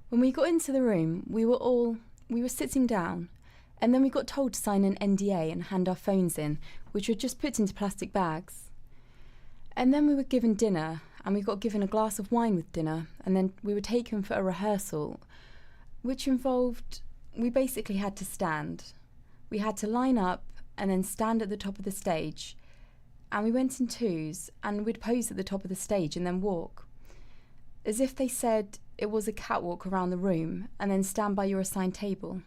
When we got into the room, we were sitting down, and then we got told to sign an NDA and hand our phones in, which were just put into plastic bags. And then we were given dinner, and we got given a glass of wine with dinner, and then we were taken for a rehearsal, which involved, we basically had to stand. We had to line up and then stand at the top of the stage, and we went in twos, and we'd pose at the top of the stage and then walk. As if they said it was a catwalk around the room, and then stand by your assigned table.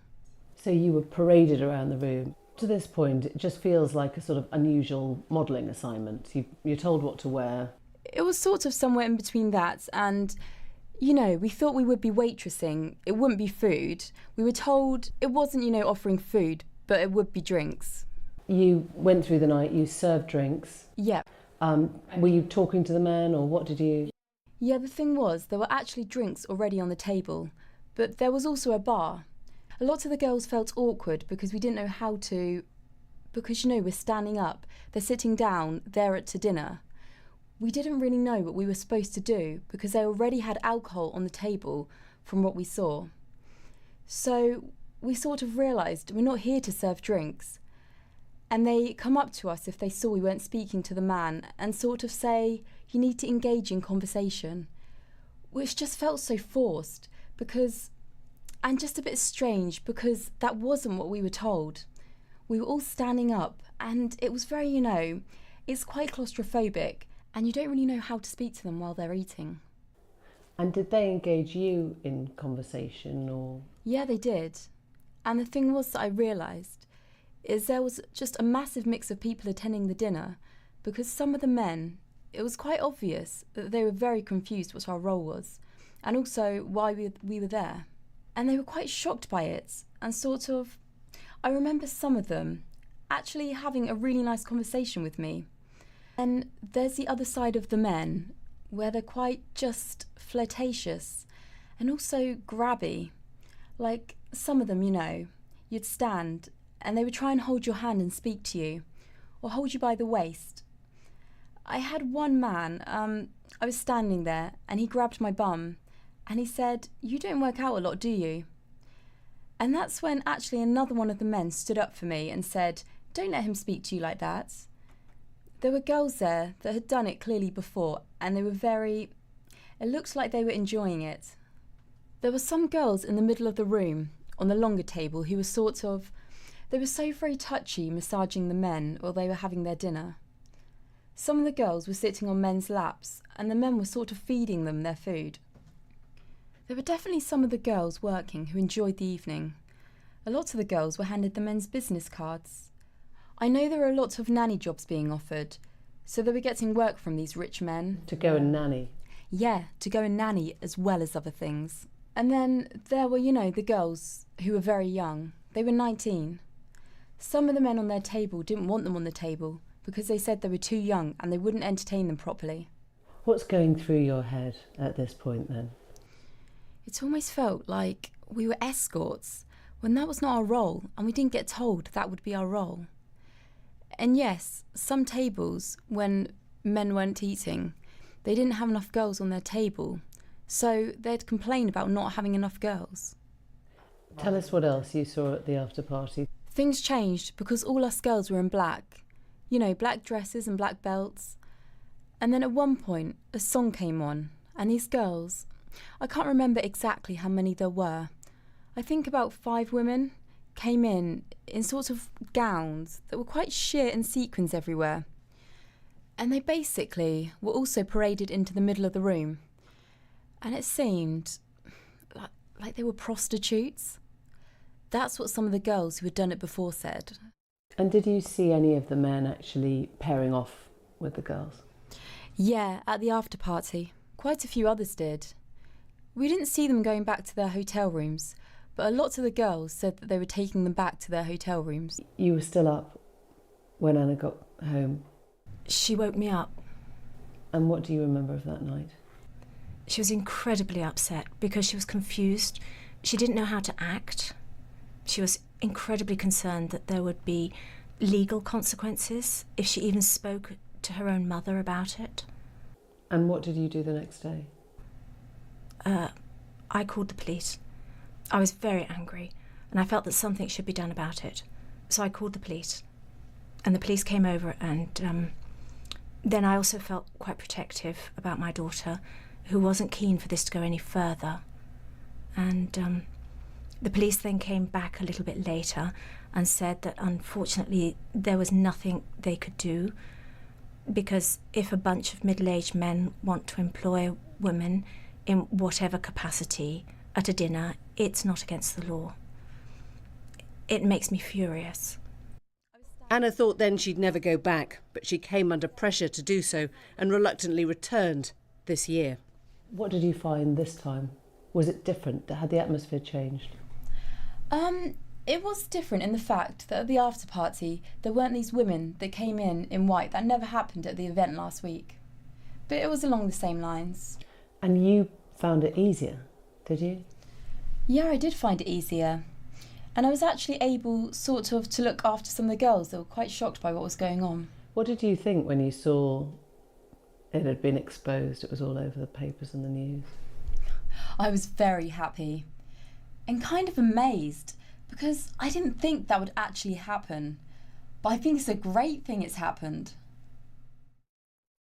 So you were paraded around the room. To this point, it just feels like a sort of unusual modelling assignment. You're told what to wear. It was sort of somewhere in between that and, we thought we would be waitressing. It wouldn't be food. We were told it wasn't, offering food, but it would be drinks. You went through the night, you served drinks. Yeah. Were you talking to the man, or what did you... Yeah, the thing was, there were actually drinks already on the table, but there was also a bar. A lot of the girls felt awkward because we didn't know how to, because we're standing up, they're sitting down, they're to dinner. We didn't really know what we were supposed to do because they already had alcohol on the table from what we saw. So we sort of realised we're not here to serve drinks. And they come up to us if they saw we weren't speaking to the man and sort of say, you need to engage in conversation, which just felt so forced and just a bit strange because that wasn't what we were told. We were all standing up and it was very, it's quite claustrophobic and you don't really know how to speak to them while they're eating. And did they engage you in conversation or...? Yeah, they did. And the thing was that I realised is there was just a massive mix of people attending the dinner because some of the men, it was quite obvious that they were very confused what our role was and also why we were there. And they were quite shocked by it and I remember some of them actually having a really nice conversation with me. And there's the other side of the men where they're quite just flirtatious and also grabby. Like some of them, you'd stand and they would try and hold your hand and speak to you or hold you by the waist. I had one man, I was standing there and he grabbed my bum and he said, you don't work out a lot, do you? And that's when actually another one of the men stood up for me and said, don't let him speak to you like that. There were girls there that had done it clearly before and they were it looked like they were enjoying it. There were some girls in the middle of the room on the longer table who were they were so very touchy massaging the men while they were having their dinner. Some of the girls were sitting on men's laps and the men were sort of feeding them their food. There were definitely some of the girls working who enjoyed the evening. A lot of the girls were handed the men's business cards. I know there were lots of nanny jobs being offered, so they were getting work from these rich men. To go and nanny? Yeah, to go and nanny as well as other things. And then there were, the girls who were very young. They were 19. Some of the men on their table didn't want them on the table because they said they were too young and they wouldn't entertain them properly. What's going through your head at this point then? It almost felt like we were escorts when that was not our role and we didn't get told that would be our role. And yes, some tables, when men weren't eating, they didn't have enough girls on their table, so they'd complain about not having enough girls. Tell us what else you saw at the after party. Things changed because all us girls were in black. Black dresses and black belts. And then at one point, a song came on, and these girls, I can't remember exactly how many there were. I think about 5 women came in sort of gowns that were quite sheer and sequins everywhere. And they basically were also paraded into the middle of the room. And it seemed like they were prostitutes. That's what some of the girls who had done it before said. And did you see any of the men actually pairing off with the girls? Yeah, at the after party. Quite a few others did. We didn't see them going back to their hotel rooms, but a lot of the girls said that they were taking them back to their hotel rooms. You were still up when Anna got home? She woke me up. And what do you remember of that night? She was incredibly upset because she was confused. She didn't know how to act. She was incredibly concerned that there would be legal consequences if she even spoke to her own mother about it. And what did you do the next day? I called the police. I was very angry, and I felt that something should be done about it. So I called the police, and the police came over, and then I also felt quite protective about my daughter, who wasn't keen for this to go any further. And the police then came back a little bit later and said that unfortunately there was nothing they could do, because if a bunch of middle-aged men want to employ women in whatever capacity at a dinner, it's not against the law. It makes me furious. Anna thought then she'd never go back, but she came under pressure to do so and reluctantly returned this year. What did you find this time? Was it different? Had the atmosphere changed? It was different in the fact that at the after party there weren't these women that came in white. That never happened at the event last week. But it was along the same lines. And you found it easier, did you? Yeah, I did find it easier. And I was actually able sort of to look after some of the girls that were quite shocked by what was going on. What did you think when you saw it had been exposed? It was all over the papers and the news. I was very happy and kind of amazed, because I didn't think that would actually happen. But I think it's a great thing it's happened.